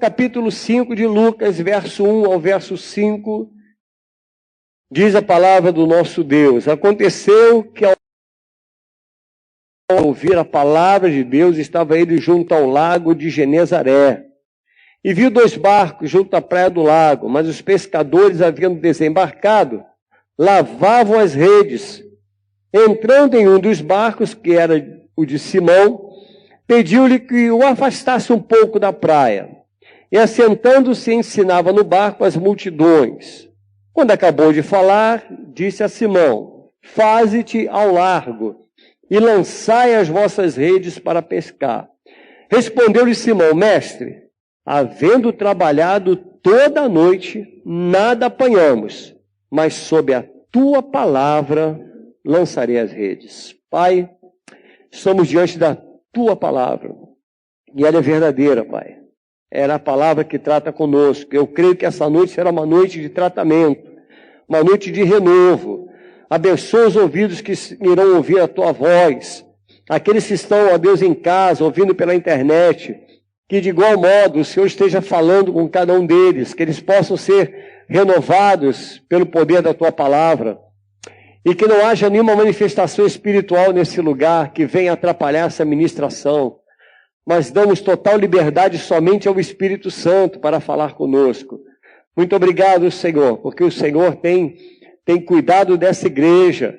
capítulo 5 de Lucas, verso 1 ao verso 5, diz a palavra do nosso Deus: aconteceu que ao ouvir a palavra de Deus, estava ele junto ao lago de Genezaré, e viu 2 barcos junto à praia do lago, mas os pescadores, havendo desembarcado, lavavam as redes. Entrando em um dos barcos, que era o de Simão, pediu-lhe que o afastasse um pouco da praia. E assentando-se, ensinava no barco as multidões. Quando acabou de falar, disse a Simão: faze-te ao largo e lançai as vossas redes para pescar. Respondeu-lhe Simão: mestre, havendo trabalhado toda a noite, nada apanhamos, mas sob a tua palavra lançarei as redes. Pai, estamos diante da tua palavra, e ela é verdadeira, Pai. Era a palavra que trata conosco. Eu creio que essa noite será uma noite de tratamento, uma noite de renovo. Abençoa os ouvidos que irão ouvir a tua voz, aqueles que estão, ó Deus, em casa, ouvindo pela internet, que de igual modo o Senhor esteja falando com cada um deles, que eles possam ser renovados pelo poder da tua palavra, e que não haja nenhuma manifestação espiritual nesse lugar que venha atrapalhar essa ministração, mas damos total liberdade somente ao Espírito Santo para falar conosco. Muito obrigado, Senhor, porque o Senhor tem cuidado dessa igreja.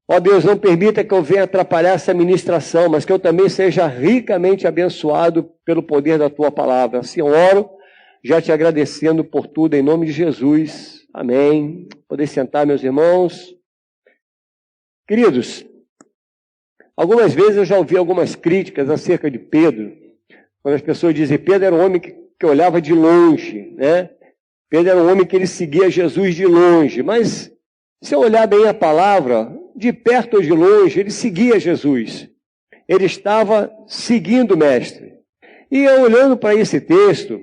Ó Deus, não permita que eu venha atrapalhar essa ministração, mas que eu também seja ricamente abençoado pelo poder da tua palavra. Assim eu oro, já te agradecendo por tudo, em nome de Jesus. Amém. Podem sentar, meus irmãos. Queridos, algumas vezes eu já ouvi algumas críticas acerca de Pedro, quando as pessoas dizem que Pedro era um homem que olhava de longe, né? Pedro era um homem que ele seguia Jesus de longe, mas se eu olhar bem a palavra, de perto ou de longe, ele seguia Jesus. Ele estava seguindo o mestre. E eu olhando para esse texto,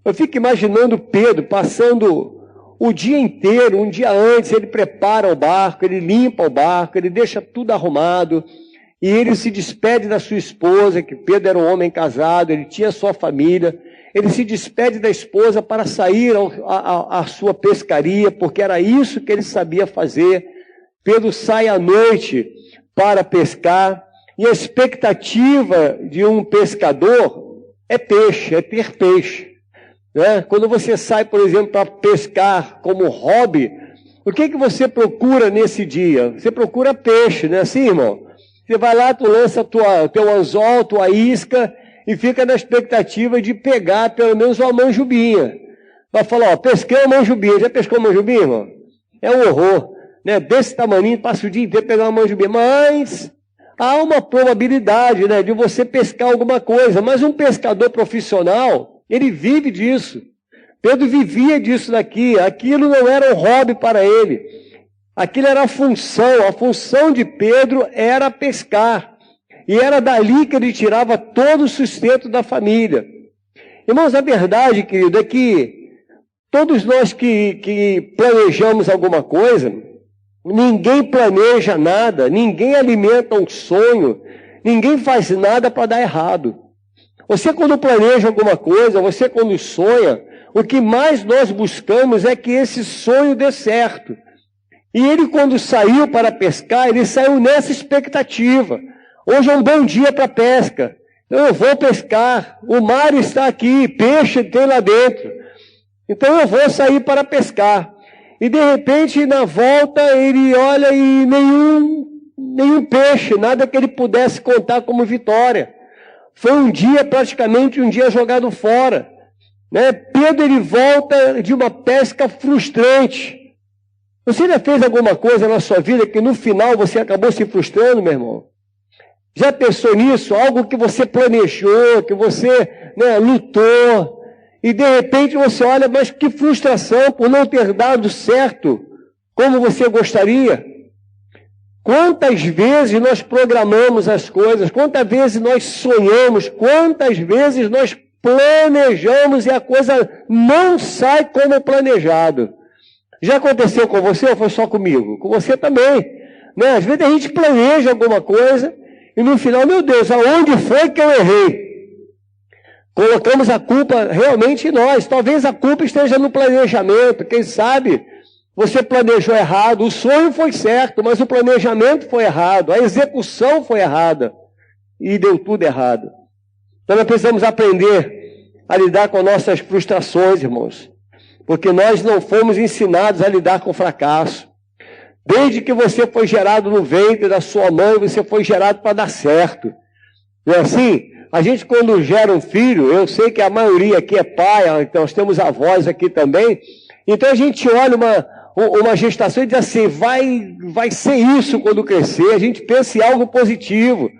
eu fico imaginando Pedro passando o dia inteiro, um dia antes, ele prepara o barco, ele limpa o barco, ele deixa tudo arrumado, e ele se despede da sua esposa, que Pedro era um homem casado, ele tinha sua família, ele se despede da esposa para sair à sua pescaria, porque era isso que ele sabia fazer. Pedro sai à noite para pescar, e a expectativa de um pescador é peixe, é ter peixe. Quando você sai, por exemplo, para pescar como hobby, o que você procura nesse dia? Você procura peixe, não é assim, irmão? Você vai lá, tu lança teu anzol, tua isca, e fica na expectativa de pegar pelo menos uma manjubinha. Vai falar, ó, pesquei uma manjubinha. Já pescou uma manjubinha, irmão? É um horror, né? Desse tamanho, passa o dia inteiro pegando uma manjubinha. Mas há uma probabilidade, né, de você pescar alguma coisa. Mas um pescador profissional, ele vive disso. Pedro vivia disso daqui. Aquilo não era um hobby para ele. Aquilo era a função. A função de Pedro era pescar. E era dali que ele tirava todo o sustento da família. Irmãos, a verdade, querido, é que todos nós que planejamos alguma coisa, ninguém planeja nada, ninguém alimenta um sonho, ninguém faz nada para dar errado. Você quando planeja alguma coisa, você quando sonha, o que mais nós buscamos é que esse sonho dê certo. E ele quando saiu para pescar, ele saiu nessa expectativa. Hoje é um bom dia para pesca. Então eu vou pescar. O mar está aqui, peixe tem lá dentro. Então eu vou sair para pescar. E de repente, na volta, ele olha e nenhum peixe, nada que ele pudesse contar como vitória. Foi um dia, praticamente um dia jogado fora. Né? Pedro, ele volta de uma pesca frustrante. Você já fez alguma coisa na sua vida que no final você acabou se frustrando, meu irmão? Já pensou nisso? Algo que você planejou, que você lutou, e de repente você olha, mas que frustração por não ter dado certo como você gostaria. Quantas vezes nós programamos as coisas, quantas vezes nós sonhamos, quantas vezes nós planejamos e a coisa não sai como planejado. Já aconteceu com você ou foi só comigo? Com você também. Né? Às vezes a gente planeja alguma coisa, e no final, meu Deus, aonde foi que eu errei? Colocamos a culpa realmente em nós. Talvez a culpa esteja no planejamento. Quem sabe você planejou errado. O sonho foi certo, mas o planejamento foi errado. A execução foi errada. E deu tudo errado. Então nós precisamos aprender a lidar com nossas frustrações, irmãos. Porque nós não fomos ensinados a lidar com o fracasso. Desde que você foi gerado no ventre da sua mãe, você foi gerado para dar certo. Não é assim? A gente, quando gera um filho, eu sei que a maioria aqui é pai, então nós temos avós aqui também, então a gente olha uma gestação e diz assim, vai ser isso quando crescer, a gente pensa em algo positivo.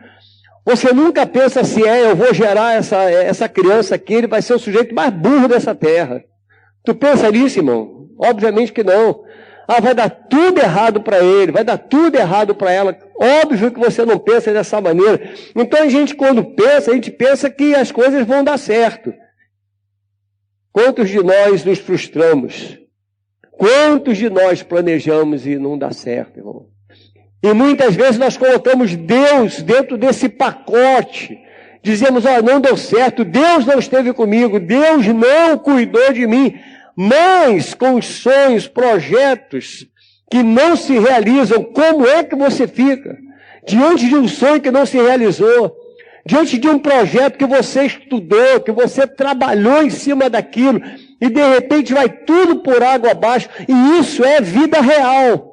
Você nunca pensa assim, eu vou gerar essa criança aqui, ele vai ser o sujeito mais burro dessa terra. Tu pensa nisso, irmão? Obviamente que não. Vai dar tudo errado para ele, vai dar tudo errado para ela. Óbvio que você não pensa dessa maneira. Então a gente, quando pensa, a gente pensa que as coisas vão dar certo. Quantos de nós nos frustramos? Quantos de nós planejamos e não dá certo, irmão? E muitas vezes nós colocamos Deus dentro desse pacote. Dizemos, não deu certo, Deus não esteve comigo, Deus não cuidou de mim. Mas com os sonhos, projetos que não se realizam, como é que você fica? Diante de um sonho que não se realizou, diante de um projeto que você estudou, que você trabalhou em cima daquilo, e de repente vai tudo por água abaixo, e isso é vida real.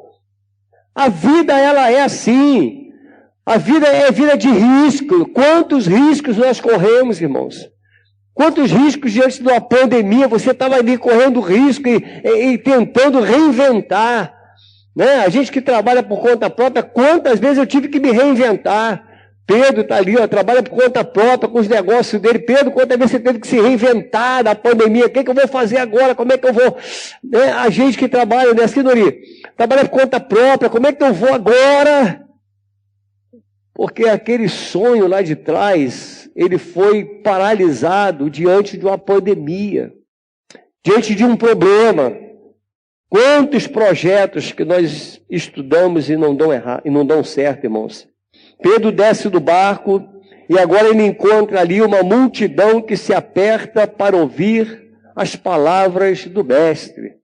A vida, ela é assim. A vida é vida de risco. Quantos riscos nós corremos, irmãos? Quantos riscos diante de uma pandemia, você estava ali correndo risco e tentando reinventar. Né? A gente que trabalha por conta própria, quantas vezes eu tive que me reinventar? Pedro está ali, trabalha por conta própria, com os negócios dele. Pedro, quantas vezes você teve que se reinventar da pandemia? O que eu vou fazer agora? Como é que eu vou? Né? A gente que trabalha, né, assim, Nori? Trabalha por conta própria, como é que eu vou agora? Porque aquele sonho lá de trás, ele foi paralisado diante de uma pandemia, diante de um problema. Quantos projetos que nós estudamos e não dão certo, irmãos? Pedro desce do barco e agora ele encontra ali uma multidão que se aperta para ouvir as palavras do mestre.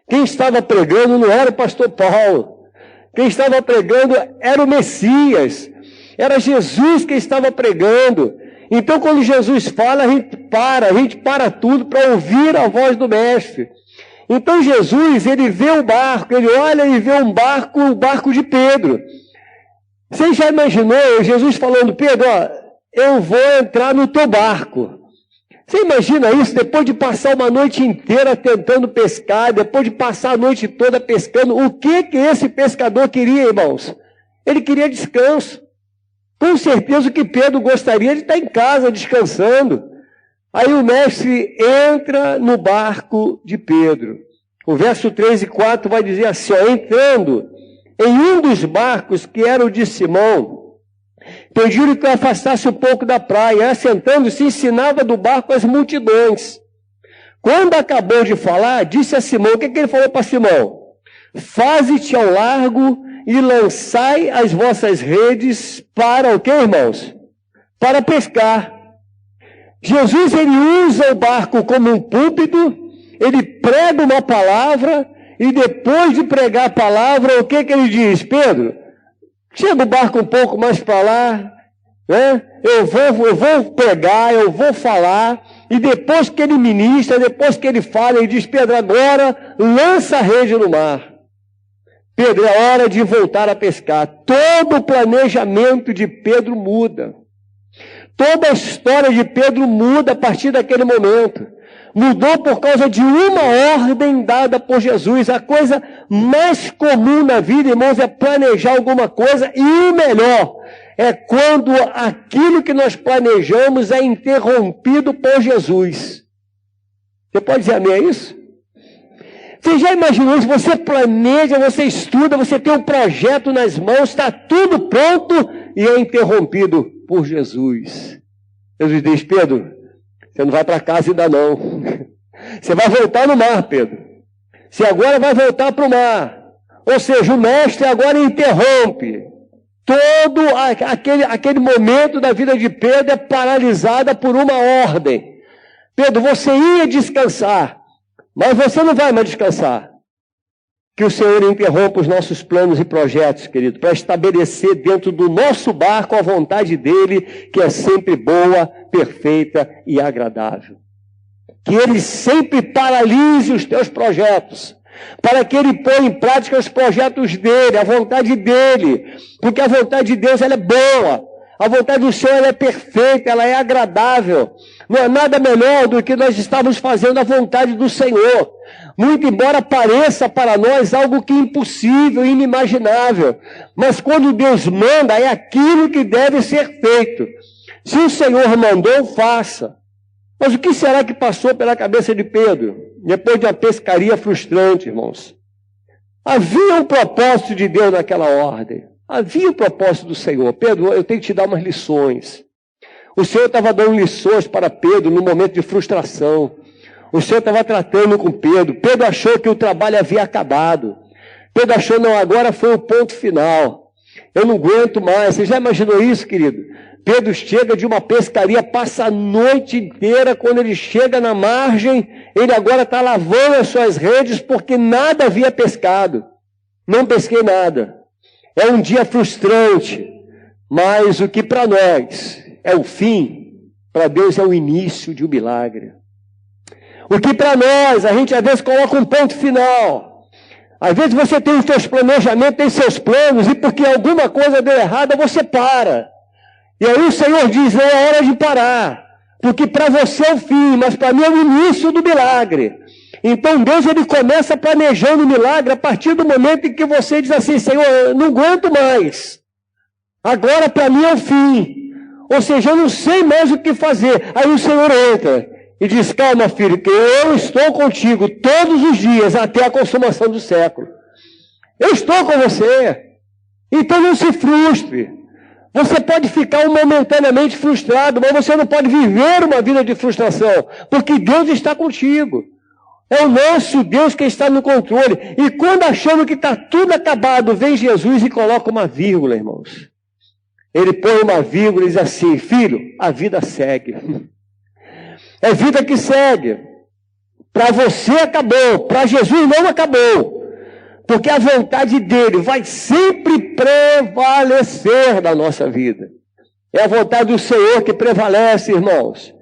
Quem estava pregando não era o pastor Paulo. Quem estava pregando era o Messias. Era Jesus que estava pregando. Então, quando Jesus fala, a gente para tudo para ouvir a voz do mestre. Então, Jesus, ele vê o barco, ele olha e vê o barco de Pedro. Você já imaginou Jesus falando, Pedro, eu vou entrar no teu barco. Você imagina isso, depois de passar uma noite inteira tentando pescar, depois de passar a noite toda pescando, o que esse pescador queria, irmãos? Ele queria descanso. Com certeza o que Pedro gostaria de estar em casa descansando. Aí o mestre entra no barco de Pedro. O verso 3 e 4 vai dizer assim, entrando em um dos barcos que era o de Simão, pediram que o afastasse um pouco da praia, assentando-se, ensinava do barco as multidões. Quando acabou de falar, disse a Simão, o que ele falou para Simão? Faze-te ao largo e lançai as vossas redes para o quê, irmãos? Para pescar. Jesus, ele usa o barco como um púlpito, ele prega uma palavra, e depois de pregar a palavra, o que ele diz? Pedro, chega o barco um pouco mais para lá, né? Eu vou pregar, eu vou falar, e depois que ele ministra, depois que ele fala, ele diz, Pedro, agora lança a rede no mar. Pedro, é hora de voltar a pescar. Todo o planejamento de Pedro muda. Toda a história de Pedro muda a partir daquele momento. Mudou por causa de uma ordem dada por Jesus. A coisa mais comum na vida, irmãos, é planejar alguma coisa, e o melhor é quando aquilo que nós planejamos é interrompido por Jesus. Você pode dizer amém a isso? Você já imaginou, se você planeja, você estuda, você tem um projeto nas mãos, está tudo pronto e é interrompido por Jesus. Jesus diz, Pedro, você não vai para casa ainda não. Você vai voltar no mar, Pedro. Você agora vai voltar para o mar. Ou seja, o mestre agora interrompe. Todo aquele momento da vida de Pedro é paralisada por uma ordem. Pedro, você ia descansar, mas você não vai mais descansar. Que o Senhor interrompa os nossos planos e projetos, querido, para estabelecer dentro do nosso barco a vontade dele, que é sempre boa, perfeita e agradável. Que ele sempre paralise os teus projetos, para que ele ponha em prática os projetos dele, a vontade dele, porque a vontade de Deus ela é boa, a vontade do Senhor ela é perfeita, ela é agradável. Não é nada melhor do que nós estamos fazendo a vontade do Senhor. Muito embora pareça para nós algo que é impossível, inimaginável. Mas quando Deus manda, é aquilo que deve ser feito. Se o Senhor mandou, faça. Mas o que será que passou pela cabeça de Pedro? Depois de uma pescaria frustrante, irmãos. Havia um propósito de Deus naquela ordem. Havia um propósito do Senhor. Pedro, eu tenho que te dar umas lições. O Senhor estava dando lições para Pedro no momento de frustração. O Senhor estava tratando com Pedro. Pedro achou que o trabalho havia acabado. Pedro achou, não, agora foi o ponto final. Eu não aguento mais. Você já imaginou isso, querido? Pedro chega de uma pescaria, passa a noite inteira. Quando ele chega na margem, ele agora está lavando as suas redes porque nada havia pescado. Não pesquei nada. É um dia frustrante. Mas o que para nós é o fim, para Deus é o início de um milagre. O que para nós, a gente às vezes coloca um ponto final. Às vezes você tem os seus planejamentos, tem seus planos, e porque alguma coisa deu errada, você para. E aí o Senhor diz, não é hora de parar. Porque para você é o fim, mas para mim é o início do milagre. Então Deus ele começa planejando o milagre a partir do momento em que você diz assim, Senhor, eu não aguento mais. Agora para mim é o fim. Ou seja, eu não sei mais o que fazer. Aí o Senhor entra e diz, calma filho, que eu estou contigo todos os dias até a consumação do século. Eu estou com você. Então não se frustre. Você pode ficar momentaneamente frustrado, mas você não pode viver uma vida de frustração, porque Deus está contigo. É o nosso Deus que está no controle. E quando achamos que está tudo acabado, vem Jesus e coloca uma vírgula, irmãos. Ele põe uma vírgula e diz assim, filho, a vida segue. É vida que segue. Para você acabou, para Jesus não acabou. Porque a vontade dele vai sempre prevalecer na nossa vida. É a vontade do Senhor que prevalece, irmãos.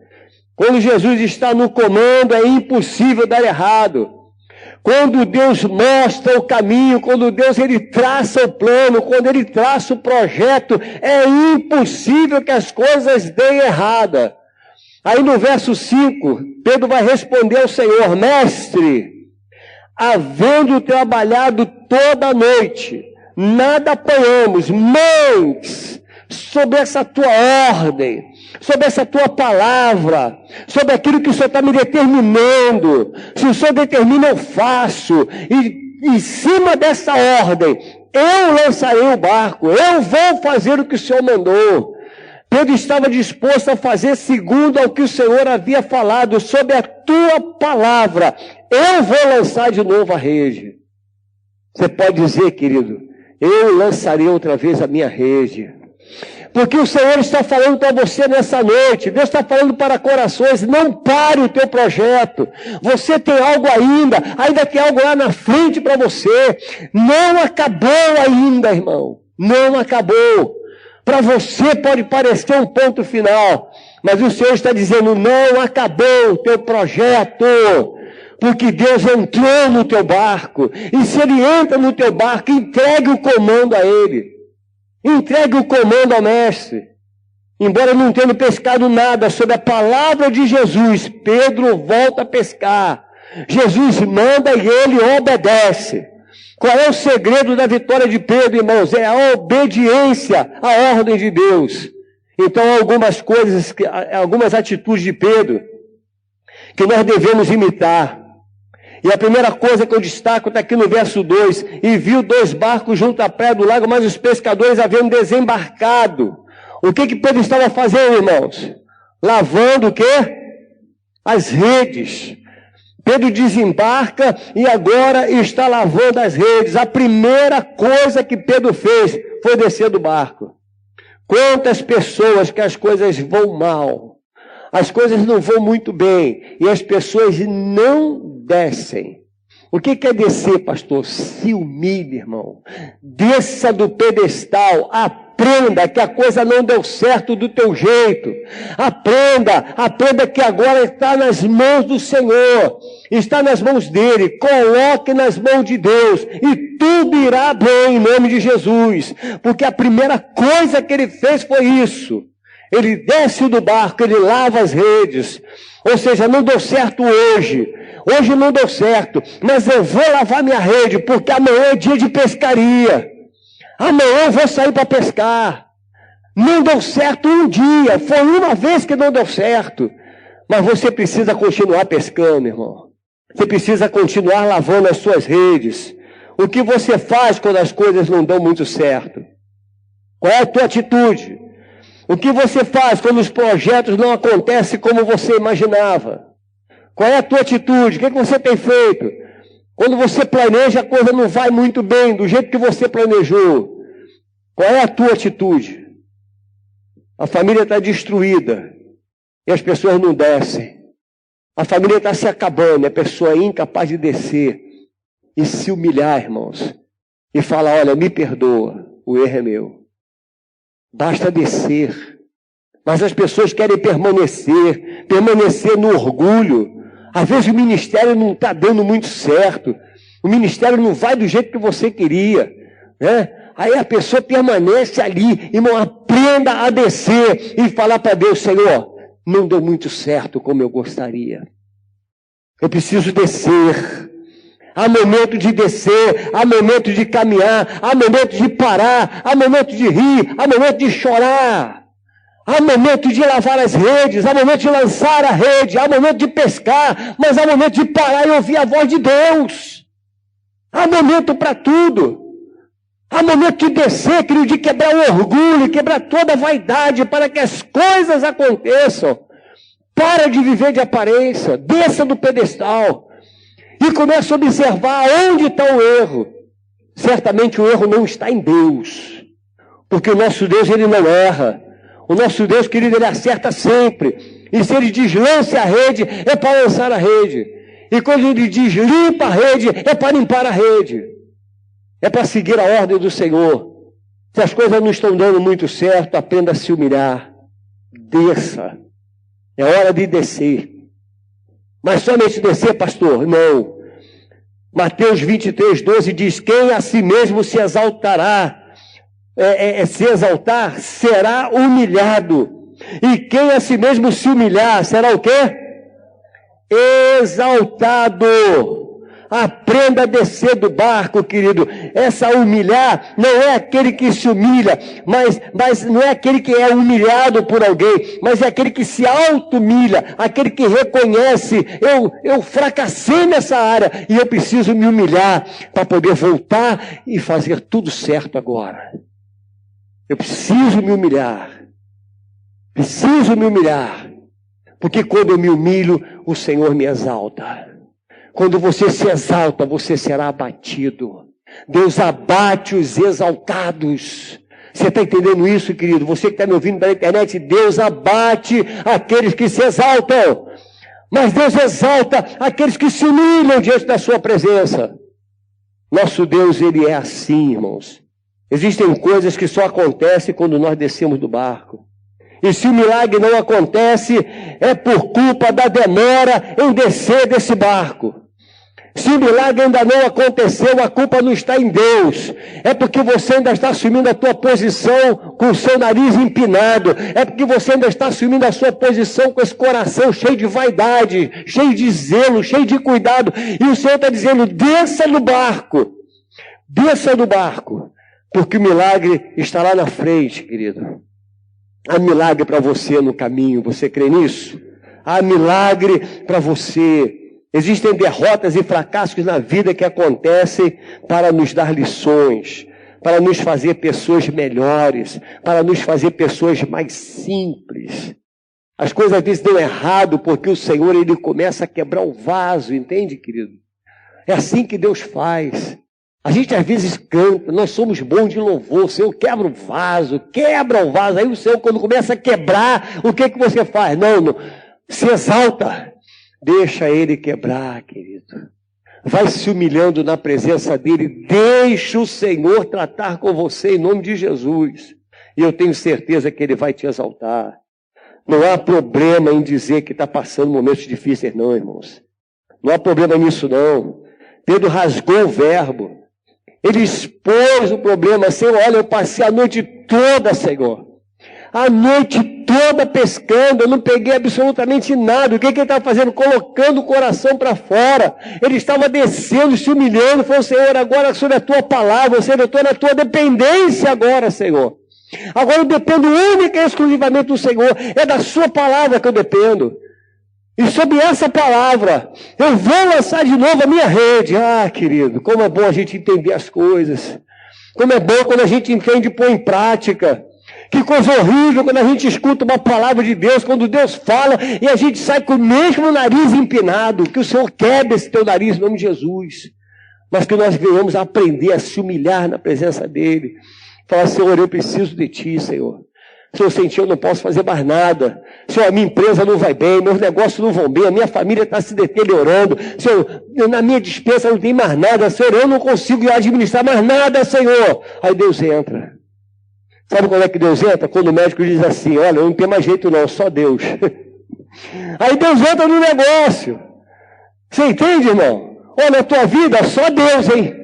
Quando Jesus está no comando, é impossível dar errado. Quando Deus mostra o caminho, quando Deus ele traça o plano, quando ele traça o projeto, é impossível que as coisas deem errada. Aí no verso 5, Pedro vai responder ao Senhor, mestre, havendo trabalhado toda a noite, nada apanhamos, mas sobre essa tua ordem, sobre essa tua palavra, sobre aquilo que o Senhor está me determinando. Se o Senhor determina, eu faço. E em cima dessa ordem, eu lançarei o barco, eu vou fazer o que o Senhor mandou. Pedro estava disposto a fazer segundo ao que o Senhor havia falado, sobre a tua palavra. Eu vou lançar de novo a rede. Você pode dizer, querido, eu lançarei outra vez a minha rede. Porque o Senhor está falando para você nessa noite. Deus está falando para corações. Não pare o teu projeto. Você tem algo ainda tem algo lá na frente para você. Não acabou ainda, irmão. Não acabou. Para você pode parecer um ponto final. Mas o Senhor está dizendo, não acabou o teu projeto. Porque Deus entrou no teu barco. E se Ele entra no teu barco, entregue o comando a Ele. Entregue o comando ao mestre. Embora não tenha pescado nada, sobre a palavra de Jesus, Pedro volta a pescar. Jesus manda e ele obedece. Qual é o segredo da vitória de Pedro, irmãos? É a obediência à ordem de Deus. Então, algumas atitudes de Pedro que nós devemos imitar. E a primeira coisa que eu destaco está aqui no verso 2. E viu 2 barcos junto à praia do lago, mas os pescadores haviam desembarcado. O que Pedro estava fazendo, irmãos? Lavando o quê? As redes. Pedro desembarca e agora está lavando as redes. A primeira coisa que Pedro fez foi descer do barco. Quantas pessoas que as coisas vão mal, as coisas não vão muito bem e as pessoas não descem. O que é descer, pastor? Se humilhe, irmão. Desça do pedestal. Aprenda que a coisa não deu certo do teu jeito. Aprenda que agora está nas mãos do Senhor. Está nas mãos dele. Coloque nas mãos de Deus. E tudo irá bem em nome de Jesus. Porque a primeira coisa que ele fez foi isso. Ele desce do barco, ele lava as redes. Ou seja, não deu certo hoje. Hoje não deu certo, mas eu vou lavar minha rede, porque amanhã é dia de pescaria. Amanhã eu vou sair para pescar. Não deu certo um dia, foi uma vez que não deu certo. Mas você precisa continuar pescando, irmão. Você precisa continuar lavando as suas redes. O que você faz quando as coisas não dão muito certo? Qual é a tua atitude? O que você faz quando os projetos não acontecem como você imaginava? Qual é a tua atitude? O que você tem feito? Quando você planeja, a coisa não vai muito bem, do jeito que você planejou. Qual é a tua atitude? A família está destruída e as pessoas não descem. A família está se acabando, a pessoa é incapaz de descer e se humilhar, irmãos. E falar, olha, me perdoa, o erro é meu. Basta descer. Mas as pessoas querem permanecer no orgulho. Às vezes o ministério não está dando muito certo. O ministério não vai do jeito que você queria, né? Aí a pessoa permanece ali. Irmão, aprenda a descer e falar para Deus, Senhor, não deu muito certo como eu gostaria. Eu preciso descer. Há momento de descer, há momento de caminhar, há momento de parar, há momento de rir, há momento de chorar. Há momento de lavar as redes, há momento de lançar a rede, há momento de pescar, mas há momento de parar e ouvir a voz de Deus. Há momento para tudo. Há momento de descer, querido, de quebrar o orgulho, quebrar toda a vaidade para que as coisas aconteçam. Para de viver de aparência, desça do pedestal e comece a observar onde está o erro. Certamente o erro não está em Deus, porque o nosso Deus, ele não erra. O nosso Deus, querido, ele acerta sempre. E se ele diz lance a rede, é para lançar a rede. E quando ele diz limpa a rede, é para limpar a rede. É para seguir a ordem do Senhor. Se as coisas não estão dando muito certo, aprenda a se humilhar. Desça. É hora de descer. Mas somente descer, pastor? Não. Mateus 23:12 diz, quem a si mesmo se exaltará, se exaltar, será humilhado. E quem a si mesmo se humilhar, será o quê? Exaltado. Aprenda a descer do barco, querido. Essa humilhar não é aquele que se humilha, mas não é aquele que é humilhado por alguém, mas é aquele que se auto-humilha, aquele que reconhece, eu fracassei nessa área e eu preciso me humilhar para poder voltar e fazer tudo certo agora. Eu preciso me humilhar. Preciso me humilhar. Porque quando eu me humilho, o Senhor me exalta. Quando você se exalta, você será abatido. Deus abate os exaltados. Você está entendendo isso, querido? Você que está me ouvindo pela internet, Deus abate aqueles que se exaltam. Mas Deus exalta aqueles que se humilham diante da sua presença. Nosso Deus, ele é assim, irmãos. Existem coisas que só acontecem quando nós descemos do barco. E se o milagre não acontece, é por culpa da demora em descer desse barco. Se o milagre ainda não aconteceu, a culpa não está em Deus. É porque você ainda está assumindo a tua posição com o seu nariz empinado. É porque você ainda está assumindo a sua posição com esse coração cheio de vaidade, cheio de zelo, cheio de cuidado. E o Senhor está dizendo, desça do barco. Desça do barco. Porque o milagre está lá na frente, querido. Há milagre para você no caminho. Você crê nisso? Há milagre para você. Existem derrotas e fracassos na vida que acontecem para nos dar lições, para nos fazer pessoas melhores, para nos fazer pessoas mais simples. As coisas às vezes dão errado porque o Senhor, ele começa a quebrar o vaso, entende, querido? É assim que Deus faz. A gente às vezes canta, nós somos bons de louvor, o Senhor quebra o vaso, aí o Senhor quando começa a quebrar, o que você faz? Não, se exalta. Deixa ele quebrar, querido. Vai se humilhando na presença dele. Deixa o Senhor tratar com você em nome de Jesus. E eu tenho certeza que ele vai te exaltar. Não há problema em dizer que está passando momentos difíceis, não, irmãos. Não há problema nisso, não. Pedro rasgou o verbo. Ele expôs o problema. Senhor, olha, eu passei a noite toda, Senhor. A noite toda pescando, eu não peguei absolutamente nada. O que ele estava fazendo? Colocando o coração para fora. Ele estava descendo, se humilhando. Falou, Senhor, agora sobre a tua palavra, Senhor, eu estou na tua dependência agora, Senhor. Agora eu dependo única e exclusivamente do Senhor. É da sua palavra que eu dependo. E sobre essa palavra, eu vou lançar de novo a minha rede. Ah, querido, como é bom a gente entender as coisas. Como é bom quando a gente entende e põe em prática. Que coisa horrível quando a gente escuta uma palavra de Deus, quando Deus fala e a gente sai com o mesmo nariz empinado. Que o Senhor quebre esse teu nariz em nome de Jesus. Mas que nós venhamos a aprender a se humilhar na presença dEle. Falar, Senhor, eu preciso de Ti, Senhor. Senhor, sem Ti eu não posso fazer mais nada. Senhor, a minha empresa não vai bem, meus negócios não vão bem, a minha família está se deteriorando. Senhor, na minha despensa não tem mais nada. Senhor, eu não consigo administrar mais nada, Senhor. Aí Deus entra. Sabe quando é que Deus entra? Quando o médico diz assim, olha, não tem mais jeito não, só Deus. Aí Deus entra no negócio. Você entende, irmão? Olha, a tua vida, só Deus, hein?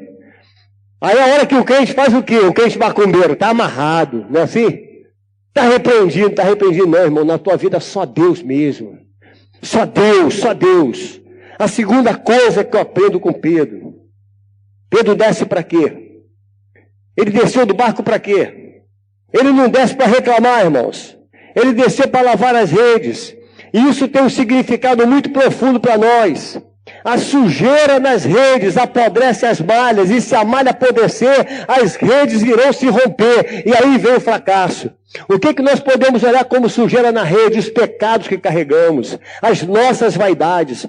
Aí a hora que o crente faz o quê? O crente macumbeiro, está amarrado, não é assim? Está repreendido não, irmão. Na tua vida só Deus mesmo. Só Deus, só Deus. A segunda coisa que eu aprendo com Pedro. Pedro desce para quê? Ele desceu do barco para quê? Ele não desce para reclamar, irmãos. Ele desceu para lavar as redes. E isso tem um significado muito profundo para nós. A sujeira nas redes apodrece as malhas, e se a malha apodrecer, as redes irão se romper, e aí vem o fracasso. O que nós podemos olhar como sujeira na rede? Os pecados que carregamos, as nossas vaidades.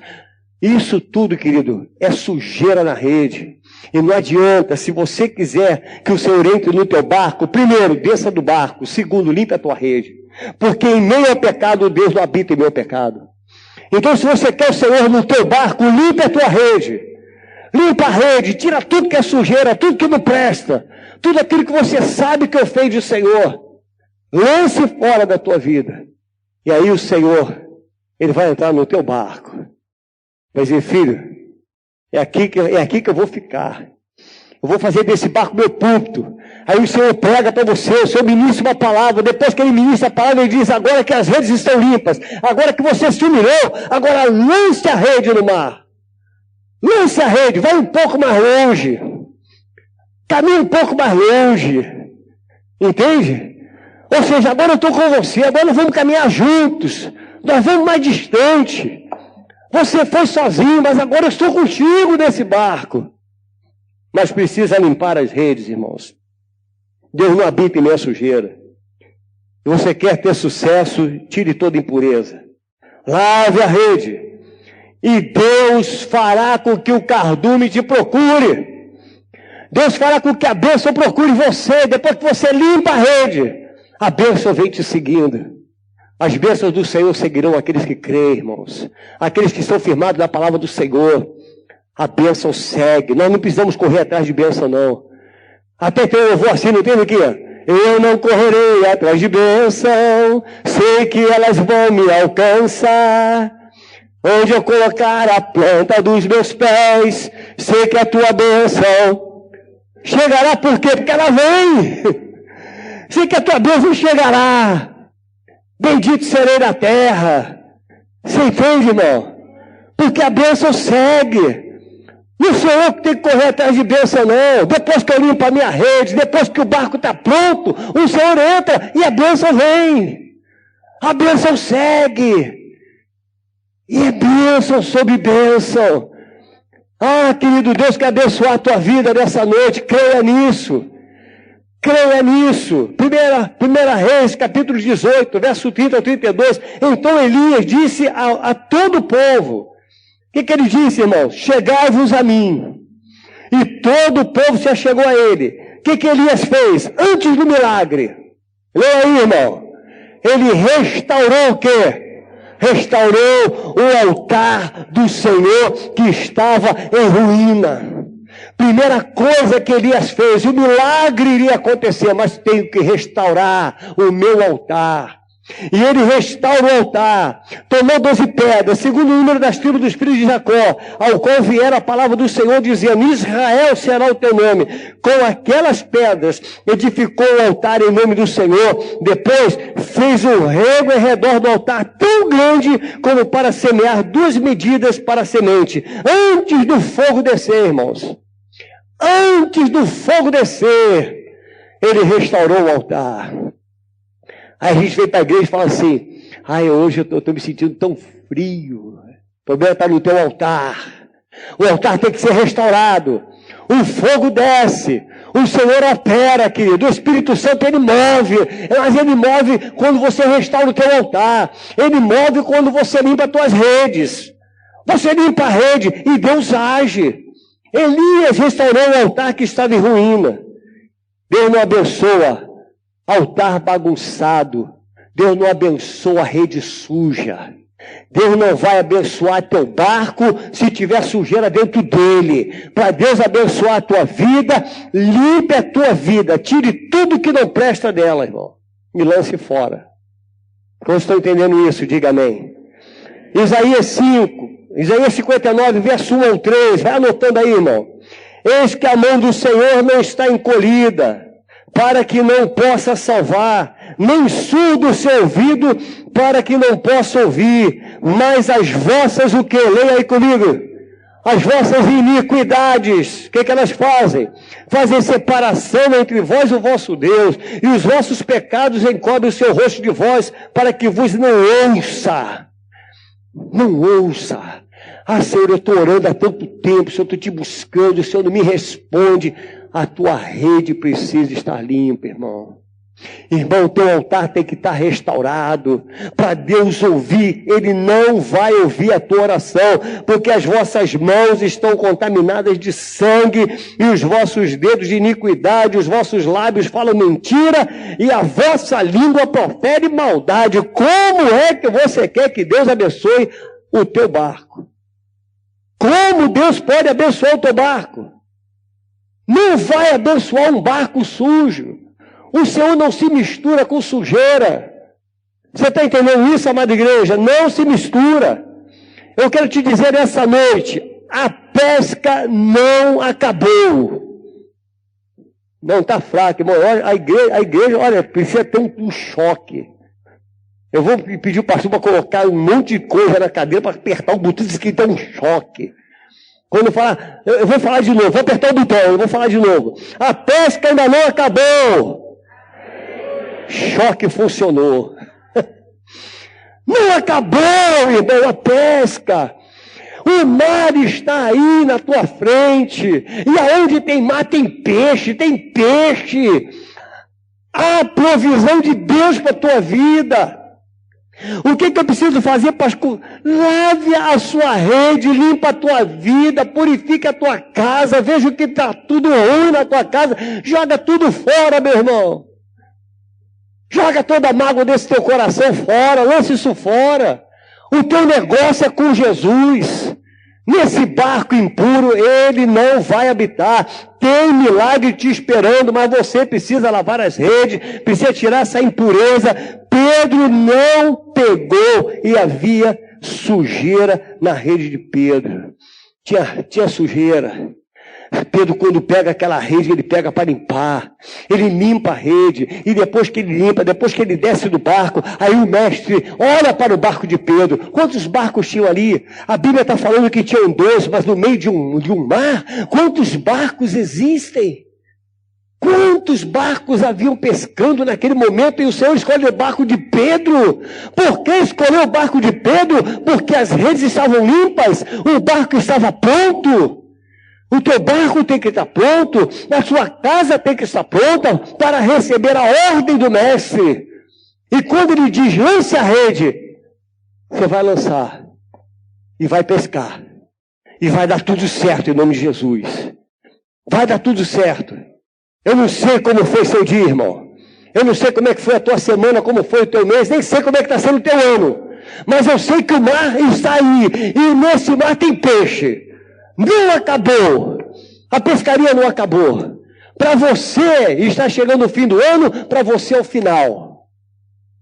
Isso tudo, querido, é sujeira na rede. E não adianta, se você quiser que o Senhor entre no teu barco, primeiro, desça do barco, segundo, limpe a tua rede. Porque em meio ao pecado, Deus não habita em meio ao pecado. Então, se você quer o Senhor no teu barco, limpa a tua rede. Limpa a rede, tira tudo que é sujeira, tudo que não presta. Tudo aquilo que você sabe que ofende o Senhor. Lance fora da tua vida. E aí o Senhor, Ele vai entrar no teu barco. Vai dizer, filho, é aqui que eu vou ficar. Eu vou fazer desse barco meu púlpito. Aí o Senhor prega para você, o Senhor ministra uma palavra. Depois que Ele ministra a palavra, Ele diz, agora que as redes estão limpas, agora que você se humilhou, agora lance a rede no mar. Lance a rede, vai um pouco mais longe. Caminhe um pouco mais longe. Entende? Ou seja, agora eu estou com você, agora nós vamos caminhar juntos. Nós vamos mais distante. Você foi sozinho, mas agora eu estou contigo nesse barco. Mas precisa limpar as redes, irmãos. Deus não habita em meia sujeira. Se você quer ter sucesso, tire toda impureza. Lave a rede. E Deus fará com que o cardume te procure. Deus fará com que a bênção procure você. Depois que você limpa a rede, a bênção vem te seguindo. As bênçãos do Senhor seguirão aqueles que creem, irmãos. Aqueles que estão firmados na palavra do Senhor. A bênção segue. Nós não precisamos correr atrás de bênção, não. Até tem um louvor assim, não tem aqui? Eu não correrei atrás de bênção, sei que elas vão me alcançar. Onde eu colocar a planta dos meus pés, sei que a tua bênção chegará. Por quê? Porque ela vem. Sei que a tua bênção chegará. Bendito serei na terra. Você entende, irmão? Porque a bênção segue. Não sou eu que tenho que correr atrás de bênção, não. Depois que eu limpo a minha rede, depois que o barco está pronto, o Senhor entra e a bênção vem. A bênção segue. E é bênção sobre bênção. Ah, querido Deus, que abençoar a tua vida nessa noite. Creia nisso. Creia nisso. Primeira Reis, capítulo 18, verso 30 a 32. Então Elias disse a todo o povo. O que ele disse, irmãos? Chegai-vos a mim. E todo o povo se achegou a ele. O que Elias fez? Antes do milagre. Leia aí, irmão. Ele restaurou o quê? restaurou o altar do Senhor que estava em ruína. Primeira coisa que Elias fez, o milagre iria acontecer, mas tenho que restaurar o meu altar. E ele restaura o altar, tomou 12 pedras, segundo o número das tribos dos filhos de Jacó, ao qual viera a palavra do Senhor, dizendo: Israel será o teu nome. Com aquelas pedras edificou o altar em nome do Senhor. Depois fez um rego em redor do altar tão grande como para semear 2 medidas para a semente. Antes do fogo descer, irmãos, antes do fogo descer, ele restaurou o altar. Aí a gente vem para a igreja e fala assim: hoje eu estou me sentindo tão frio. O problema está no teu altar. O altar tem que ser restaurado. O fogo desce. O Senhor opera, querido. O Espírito Santo, Ele move. Mas Ele move quando você restaura o teu altar. Ele move quando você limpa as tuas redes. Você limpa a rede e Deus age. Elias restaurou o altar que estava em ruína. Deus não abençoa altar bagunçado. Deus não abençoa a rede suja. Deus não vai abençoar teu barco se tiver sujeira dentro dele. Para Deus abençoar a tua vida, limpe a tua vida. Tire tudo que não presta dela, irmão. Me lance fora. Como estão entendendo isso? Diga amém. Isaías 5, Isaías 59, verso 1 ao 3. Vai anotando aí, irmão. Eis que a mão do Senhor não está encolhida, para que não possa salvar, nem surdo o seu ouvido, para que não possa ouvir. Mas as vossas, o que? Leia aí comigo. As vossas iniquidades, o que elas fazem? Fazem separação entre vós e o vosso Deus, e os vossos pecados encobrem o seu rosto de vós, para que vos não ouça. Não ouça. Senhor, eu estou orando há tanto tempo, Senhor, eu estou te buscando, o Senhor não me responde. A tua rede precisa estar limpa, irmão. Irmão, teu altar tem que estar restaurado. Para Deus ouvir, Ele não vai ouvir a tua oração, porque as vossas mãos estão contaminadas de sangue, e os vossos dedos de iniquidade, os vossos lábios falam mentira, e a vossa língua profere maldade. Como é que você quer que Deus abençoe o teu barco? Como Deus pode abençoar o teu barco? Não vai abençoar um barco sujo. O Senhor não se mistura com sujeira. Você está entendendo isso, amada igreja? Não se mistura. Eu quero te dizer essa noite, a pesca não acabou. Não, está fraco, irmão. A igreja, olha, precisa ter um choque. Eu vou pedir o pastor para colocar um monte de coisa na cadeira para apertar o botão, diz que tem um choque. Quando eu falar, eu vou falar de novo, vou apertar o botão, eu vou falar de novo. A pesca ainda não acabou. Choque funcionou. Não acabou, irmão, a pesca. O mar está aí na tua frente. E aonde tem mar tem peixe, tem peixe. Há provisão de Deus para a tua vida. O que eu preciso fazer, pastor? Lave a sua rede, limpa a tua vida, purifica a tua casa, veja o que está tudo ruim na tua casa, joga tudo fora, meu irmão. Joga toda a mágoa desse teu coração fora, lança isso fora. O teu negócio é com Jesus. Nesse barco impuro, Ele não vai habitar. Tem milagre te esperando, mas você precisa lavar as redes, precisa tirar essa impureza. Pedro não pegou e havia sujeira na rede de Pedro. Tinha sujeira. Pedro, quando pega aquela rede, ele pega para limpar. Ele limpa a rede. E depois que ele limpa, depois que ele desce do barco, aí o mestre olha para o barco de Pedro. Quantos barcos tinham ali? A Bíblia está falando que tinham 12, mas no meio de um mar, quantos barcos existem? Quantos barcos haviam pescando naquele momento? E o Senhor escolhe o barco de Pedro. Por que escolheu o barco de Pedro? Porque as redes estavam limpas, o barco estava pronto. O teu barco tem que estar pronto, a sua casa tem que estar pronta para receber a ordem do mestre. E quando ele diz, lance a rede, você vai lançar e vai pescar. E vai dar tudo certo em nome de Jesus. Vai dar tudo certo. Eu não sei como foi seu dia, irmão. Eu não sei como é que foi a tua semana, como foi o teu mês, nem sei como é que está sendo o teu ano. Mas eu sei que o mar está aí, e nesse mar tem peixe. Não acabou. A pescaria não acabou. Para você, está chegando o fim do ano, para você é o final.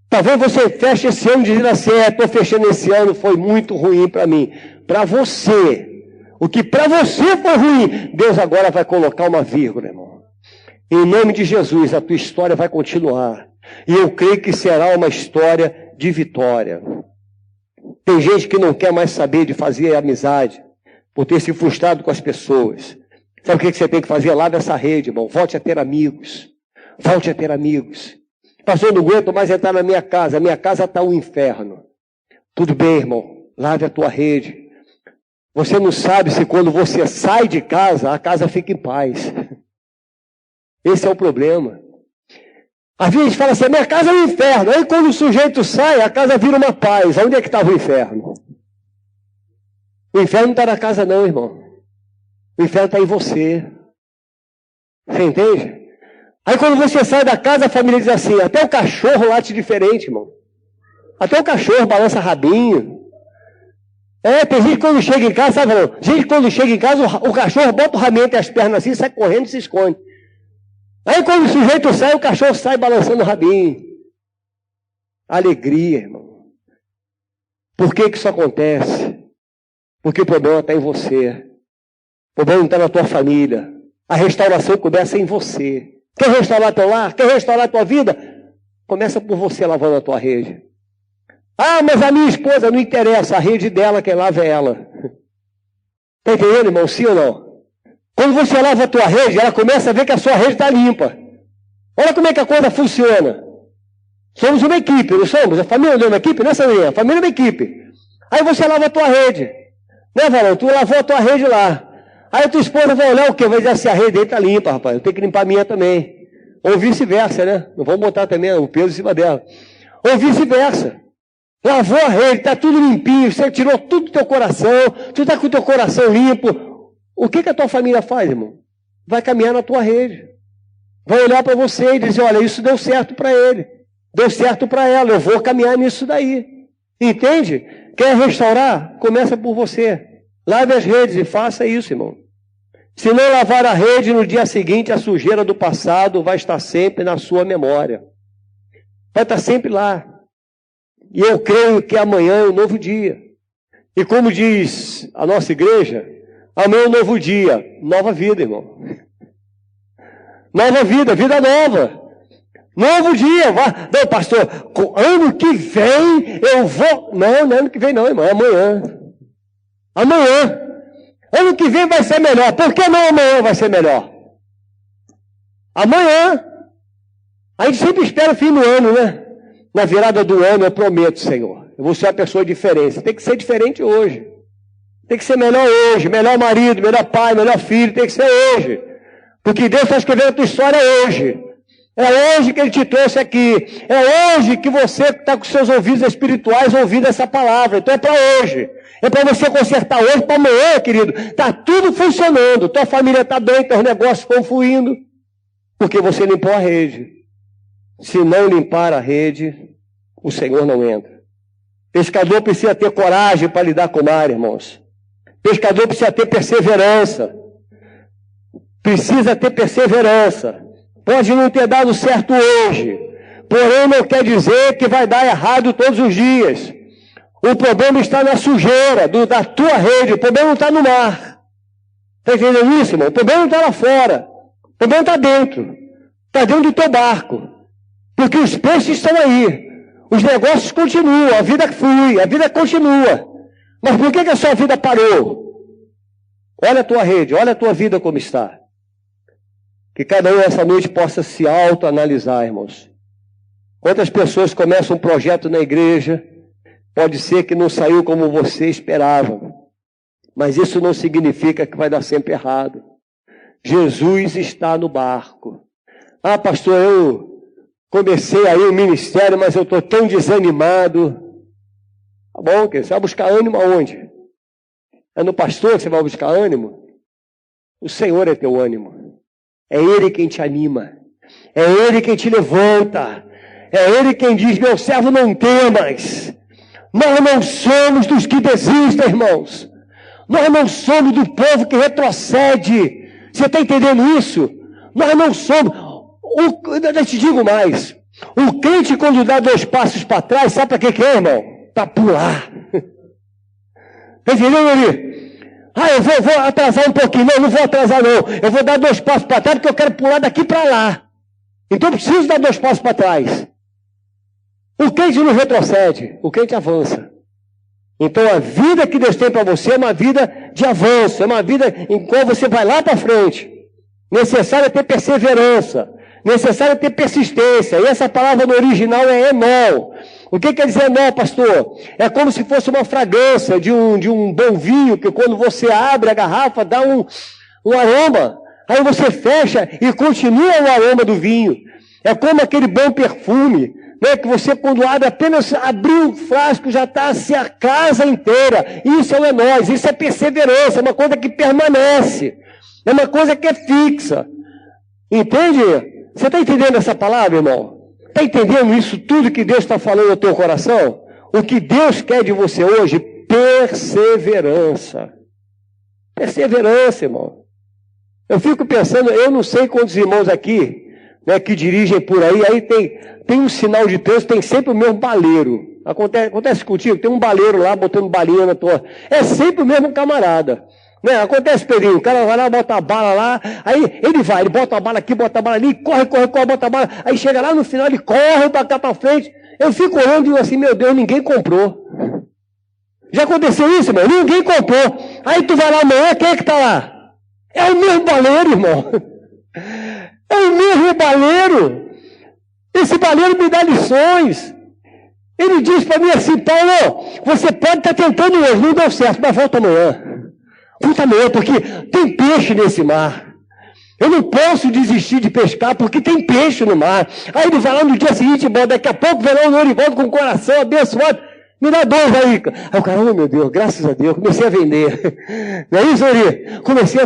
Talvez você feche esse ano dizendo assim, estou fechando esse ano, foi muito ruim para mim. Para você, o que para você foi ruim, Deus agora vai colocar uma vírgula, irmão. Em nome de Jesus, a tua história vai continuar. E eu creio que será uma história de vitória. Tem gente que não quer mais saber de fazer amizade, por ter se frustrado com as pessoas. Sabe o que você tem que fazer? Lave essa rede, irmão. Volte a ter amigos. Volte a ter amigos. Pastor, eu não aguento mais entrar na minha casa. A minha casa está um inferno. Tudo bem, irmão. Lave a tua rede. Você não sabe se quando você sai de casa, a casa fica em paz. Esse é o problema. Às vezes a gente fala assim, a minha casa é um inferno. Aí quando o sujeito sai, a casa vira uma paz. Onde é que estava o inferno? O inferno não está na casa não, irmão. O inferno está em você. Você entende? Aí quando você sai da casa, a família diz assim, até o cachorro late diferente, irmão. Até o cachorro balança rabinho. Tem gente que quando chega em casa, sabe, não? Gente quando chega em casa, o cachorro bota o rabinho entre as pernas assim, sai correndo e se esconde. Aí quando o sujeito sai, o cachorro sai balançando o rabinho. Alegria, irmão. Por que isso acontece? Porque o problema está em você. O problema não está na tua família. A restauração começa em você. Quer restaurar teu lar? Quer restaurar tua vida? Começa por você lavando a tua rede. Ah, mas a minha esposa não interessa. A rede dela, quem lava é ela. Está entendendo, irmão? Sim ou não? Quando você lava a tua rede, ela começa a ver que a sua rede está limpa. Olha como é que a coisa funciona. Somos uma equipe, não somos? A família não é uma equipe? Não é, Sandrinha? A família é uma equipe. Aí você lava a tua rede. Né, Valão? Tu lavou a tua rede lá. Aí a tua esposa vai olhar o quê? Vai dizer assim, a rede dele está limpa, rapaz. Eu tenho que limpar a minha também. Ou vice-versa, né? Não vamos botar também o peso em cima dela. Ou vice-versa. Lavou a rede, está tudo limpinho, você tirou tudo do teu coração, tu está com o teu coração limpo. O que a tua família faz, irmão? Vai caminhar na tua rede. Vai olhar para você e dizer, olha, isso deu certo para ele. Deu certo para ela, eu vou caminhar nisso daí. Entende? Quer restaurar? Começa por você. Lave as redes e faça isso, irmão. Se não lavar a rede, no dia seguinte, a sujeira do passado vai estar sempre na sua memória. Vai estar sempre lá. E eu creio que amanhã é um novo dia. E como diz a nossa igreja, amanhã é um novo dia, nova vida, irmão. Nova vida, vida nova. Novo dia. Não, pastor, ano que vem eu vou... Não é ano que vem não, irmão, é amanhã. Amanhã. Ano que vem vai ser melhor. Por que não amanhã vai ser melhor? Amanhã. A gente sempre espera o fim do ano, né? Na virada do ano, eu prometo, Senhor, eu vou ser uma pessoa diferente. Tem que ser diferente hoje. Tem que ser melhor hoje. Melhor marido, melhor pai, melhor filho. Tem que ser hoje. Porque Deus está escrevendo a tua história hoje. É hoje que Ele te trouxe aqui. É hoje que você está com seus ouvidos espirituais ouvindo essa palavra. Então é para hoje. É para você consertar hoje para amanhã, querido. Está tudo funcionando. Tua família está bem, teus negócios estão fluindo. Porque você limpou a rede. Se não limpar a rede, o Senhor não entra. Pescador precisa ter coragem para lidar com o mar, irmãos. Pescador precisa ter perseverança. Precisa ter perseverança. Pode não ter dado certo hoje, porém não quer dizer que vai dar errado todos os dias. O problema está na sujeira da tua rede, o problema não está no mar. Está entendendo isso, irmão? O problema não está lá fora. O problema está dentro. Está dentro do teu barco. Porque os peixes estão aí. Os negócios continuam, a vida flui, a vida continua. Mas por que a sua vida parou? Olha a tua rede, olha a tua vida como está. Que cada um essa noite possa se autoanalisar, irmãos. Quantas pessoas começam um projeto na igreja, pode ser que não saiu como você esperava, mas isso não significa que vai dar sempre errado. Jesus está no barco. Ah, pastor, eu comecei aí o ministério, mas eu estou tão desanimado. Tá bom, você vai buscar ânimo aonde? É no pastor que você vai buscar ânimo? O Senhor é teu ânimo. É Ele quem te anima. É Ele quem te levanta. É Ele quem diz, meu servo, não temas. Nós não somos dos que desistem, irmãos. Nós não somos do povo que retrocede. Você está entendendo isso? Nós não somos. Eu te digo mais. O crente, quando dá 2 passos para trás, sabe para que é, irmão? Para pular. Está entendendo ali? Eu vou atrasar um pouquinho. Não vou atrasar não. Eu vou dar 2 passos para trás porque eu quero pular daqui para lá. Então eu preciso dar 2 passos para trás. O crente não retrocede, o crente avança. Então a vida que Deus tem para você é uma vida de avanço, é uma vida em qual você vai lá para frente. Necessário é ter perseverança, necessário é ter persistência. E essa palavra no original é enol. O que quer dizer enol, pastor? É como se fosse uma fragrância de um bom vinho, que quando você abre a garrafa dá um aroma. Aí você fecha e continua o aroma do vinho. É como aquele bom perfume, né, que você, quando abre, apenas abriu o frasco, já está assim a casa inteira. Isso é nós, isso é perseverança, é uma coisa que permanece, é uma coisa que é fixa. Entende? Você está entendendo essa palavra, irmão? Está entendendo isso tudo que Deus está falando no teu coração? O que Deus quer de você hoje? Perseverança. Perseverança, irmão. Eu fico pensando, eu não sei quantos irmãos aqui, né, que dirigem por aí tem um sinal de trânsito, tem sempre o mesmo baleiro. Acontece contigo, tem um baleiro lá botando balinha na tua... É sempre o mesmo camarada. Né? Acontece, Pedrinho, o cara vai lá, bota a bala lá, aí ele bota a bala aqui, bota a bala ali, corre, bota a bala, aí chega lá no final, ele corre pra cá pra frente. Eu fico olhando e digo assim, meu Deus, ninguém comprou. Já aconteceu isso, irmão? Ninguém comprou. Aí tu vai lá amanhã, quem é que tá lá? É o mesmo baleiro, irmão. É o mesmo baleiro. Esse baleiro me dá lições. Ele diz para mim assim, Paulo, você pode estar tentando hoje, não deu certo, mas volta amanhã. Volta amanhã, porque tem peixe nesse mar. Eu não posso desistir de pescar, porque tem peixe no mar. Aí ele vai lá no dia seguinte, daqui a pouco vai lá o Norivaldo com o coração abençoado. Me dá 2 aí. Aí o cara, oh meu Deus, graças a Deus, comecei a vender. Não é isso, Ori? Comecei a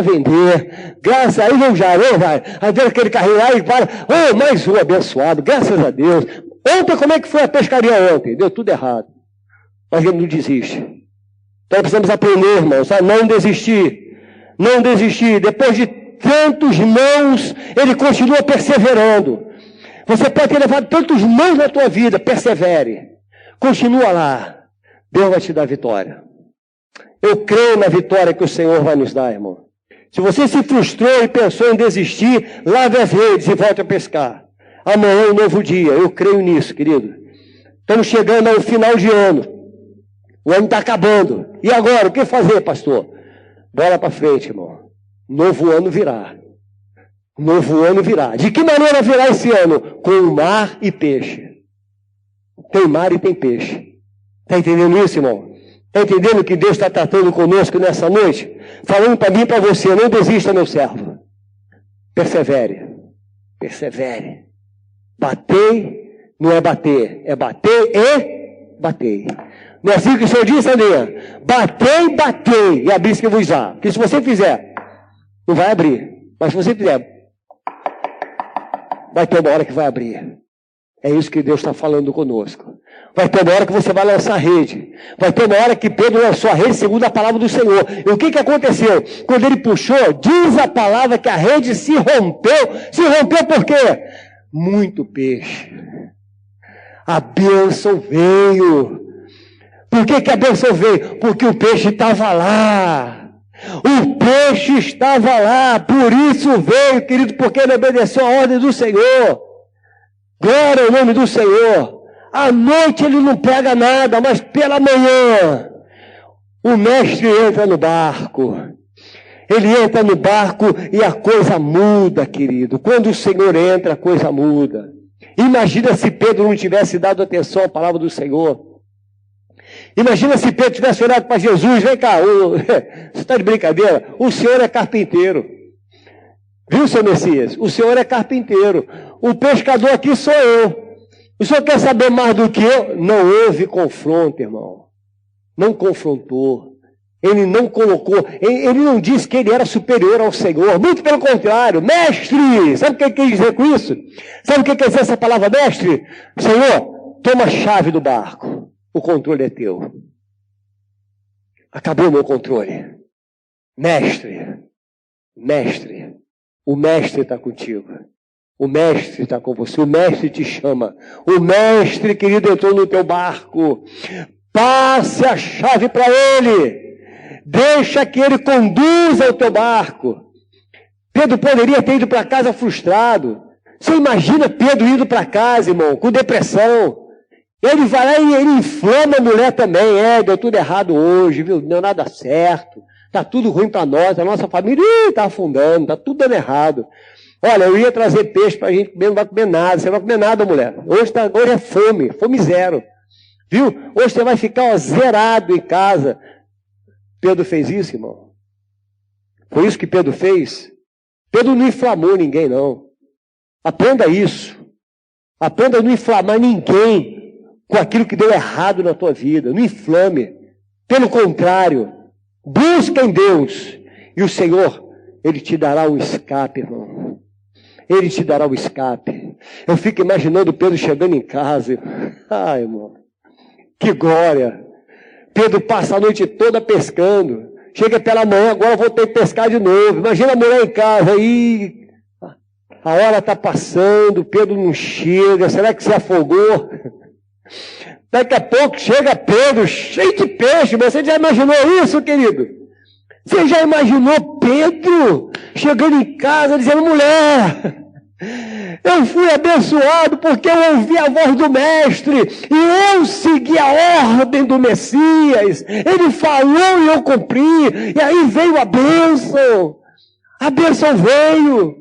vender. Graças a Deus, vai. Aí vem aquele carrinho lá e para. Oh, mais um abençoado, graças a Deus. Ontem, como é que foi a pescaria ontem? Deu tudo errado. Mas ele não desiste. Então precisamos aprender, irmãos, a não desistir. Não desistir. Depois de tantos nãos, ele continua perseverando. Você pode ter levado tantos nãos na tua vida, persevere. Continua lá. Deus vai te dar vitória. Eu creio na vitória que o Senhor vai nos dar, irmão. Se você se frustrou e pensou em desistir, lave as redes e volte a pescar. Amanhã é um novo dia. Eu creio nisso, querido. Estamos chegando ao final de ano. O ano está acabando. E agora, o que fazer, pastor? Bola para frente, irmão. Novo ano virá. Novo ano virá. De que maneira virá esse ano? Com mar e peixe. Tem mar e tem peixe. Está entendendo isso, irmão? Está entendendo que Deus está tratando conosco nessa noite? Falando para mim e para você, não desista, meu servo. Persevere. Persevere. Batei não é bater. É bater e batei. Não é assim que o Senhor disse, André? Batei e abri-se que vos dá. Porque se você fizer, não vai abrir. Mas se você fizer, vai ter uma hora que vai abrir. É isso que Deus está falando conosco. Vai ter uma hora que você vai lançar a rede. Vai ter uma hora que Pedro lançou a rede segundo a palavra do Senhor. E o que aconteceu? Quando ele puxou, diz a palavra que a rede se rompeu. Se rompeu por quê? Muito peixe. A bênção veio. Por que a bênção veio? Porque o peixe estava lá. O peixe estava lá. Por isso veio, querido, porque ele obedeceu a ordem do Senhor. Glória ao nome do Senhor. À noite ele não pega nada, mas pela manhã o mestre entra no barco. Ele entra no barco e a coisa muda, querido. Quando o Senhor entra, a coisa muda. Imagina se Pedro não tivesse dado atenção à palavra do Senhor. Imagina se Pedro tivesse orado para Jesus. Vem cá, você está de brincadeira? O Senhor é carpinteiro. Viu, seu Messias? O Senhor é carpinteiro. O pescador aqui sou eu. O Senhor quer saber mais do que eu? Não houve confronto, irmão. Não confrontou. Ele não colocou, ele não disse que ele era superior ao Senhor. Muito pelo contrário. Mestre! Sabe o que ele quer dizer com isso? Sabe o que quer dizer essa palavra mestre? Senhor, toma a chave do barco. o controle é teu. Acabou o meu controle. Mestre, o mestre está contigo. O mestre está com você, o mestre te chama. O mestre, querido, entrou no teu barco. Passe a chave para ele. Deixa que ele conduza o teu barco. Pedro poderia ter ido para casa frustrado. Você imagina Pedro indo para casa, irmão, com depressão. Ele vai lá e ele inflama a mulher também. Deu tudo errado hoje, viu? Não deu nada certo. Está tudo ruim para nós, a nossa família está afundando, está tudo dando errado. Olha, eu ia trazer peixe para a gente comer, não vai comer nada. Você não vai comer nada, mulher. Hoje é fome zero. Viu? Hoje você vai ficar zerado em casa. Pedro fez isso, irmão. Foi isso que Pedro fez. Pedro não inflamou ninguém, não. Aprenda isso. Aprenda a não inflamar ninguém com aquilo que deu errado na tua vida. Não inflame. Pelo contrário, busca em Deus. E o Senhor, Ele te dará um escape, irmão. Ele te dará um escape. Eu fico imaginando Pedro chegando em casa. Ai, irmão. Que glória. Pedro passa a noite toda pescando. Chega pela manhã, agora eu vou ter que pescar de novo. Imagina a mulher em casa aí. A hora está passando, Pedro não chega. Será que se afogou? Daqui a pouco chega Pedro, cheio de peixe. Você já imaginou isso, querido? Você já imaginou Pedro chegando em casa dizendo: mulher, eu fui abençoado porque eu ouvi a voz do mestre e eu segui a ordem do Messias. Ele falou e eu cumpri. E aí veio a bênção. A bênção veio.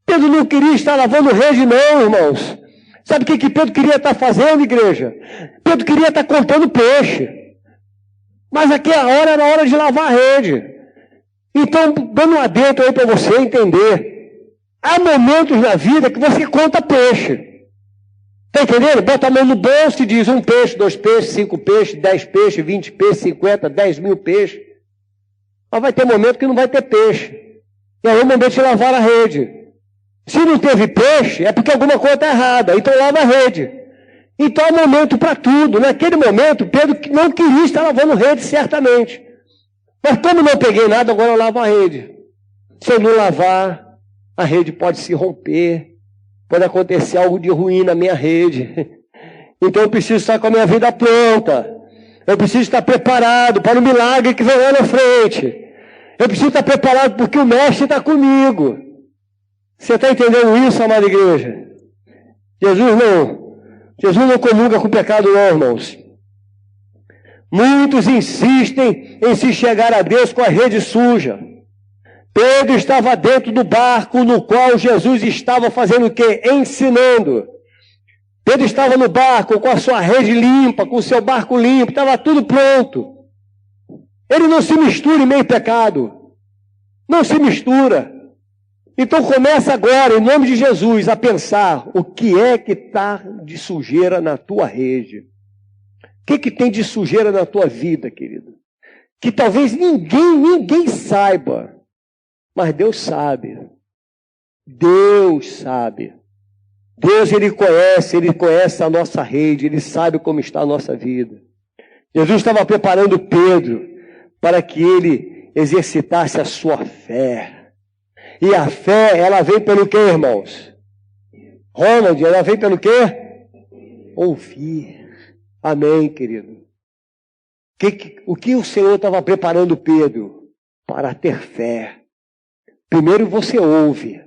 Pedro não queria estar lavando rede, não, irmãos. Sabe o que Pedro queria estar fazendo, igreja? Pedro queria estar contando peixe. Mas aquela hora era hora de lavar a rede. Então, dando um adentro aí para você entender. Há momentos na vida que você conta peixe. Está entendendo? Bota a mão no bolso e diz 1 peixe, 2 peixes, 5 peixes, 10 peixes, 20 peixes, 50, 10 mil peixes. Mas vai ter momento que não vai ter peixe. E aí é o momento de lavar a rede. Se não teve peixe, é porque alguma coisa está errada. Então lava a rede. Então é momento para tudo. Naquele momento, Pedro não queria estar lavando rede, certamente. Mas como não peguei nada, agora eu lavo a rede. Se eu não lavar, a rede pode se romper. Pode acontecer algo de ruim na minha rede. Então eu preciso estar com a minha vida pronta. Eu preciso estar preparado para o milagre que vem lá na frente. Eu preciso estar preparado porque o mestre está comigo. Você está entendendo isso, amada igreja? Jesus não comunga com o pecado, não, irmãos. Muitos insistem em se chegar a Deus com a rede suja. Pedro estava dentro do barco no qual Jesus estava fazendo o quê? Ensinando. Pedro estava no barco com a sua rede limpa, com o seu barco limpo, estava tudo pronto. Ele não se mistura em meio pecado. Não se mistura. Então começa agora, em nome de Jesus, a pensar o que é que está de sujeira na tua rede. O que tem de sujeira na tua vida, querido? Que talvez ninguém saiba. Mas Deus sabe. Deus sabe. Deus, Ele conhece a nossa rede, Ele sabe como está a nossa vida. Jesus estava preparando Pedro para que ele exercitasse a sua fé. E a fé, ela vem pelo quê, irmãos? Ronald, ela vem pelo quê? Ouvir. Amém, querido. O que o Senhor estava preparando Pedro? Para ter fé. Primeiro você ouve.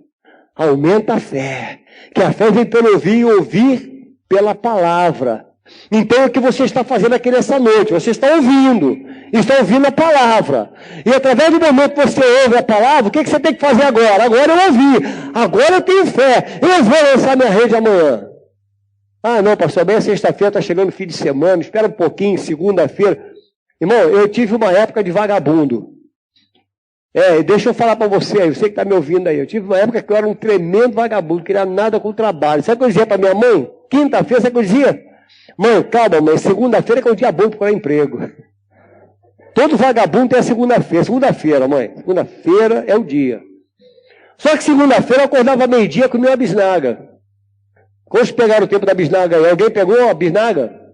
Aumenta a fé. Que a fé vem pelo ouvir e ouvir pela palavra. Então o que você está fazendo aqui nessa noite? Você está ouvindo a palavra. E através do momento que você ouve a palavra, o que você tem que fazer agora? Agora eu ouvi, agora eu tenho fé, eu vou lançar minha rede amanhã. Ah não, pastor, bem sexta-feira, está chegando o fim de semana, espera um pouquinho, segunda-feira. Irmão, eu tive uma época de vagabundo. Deixa eu falar para você aí, você que está me ouvindo aí, eu tive uma época que eu era um tremendo vagabundo, não queria nada com o trabalho. Sabe o que eu dizia para minha mãe? Quinta-feira, sabe o que eu dizia? Mãe, calma, mãe, segunda-feira que é um dia bom para procurar emprego. Todo vagabundo tem a segunda-feira. Segunda-feira, mãe. Segunda-feira é o dia. Só que segunda-feira eu acordava meio-dia e comia uma bisnaga. Quantos pegaram o tempo da bisnaga aí? Alguém pegou a bisnaga?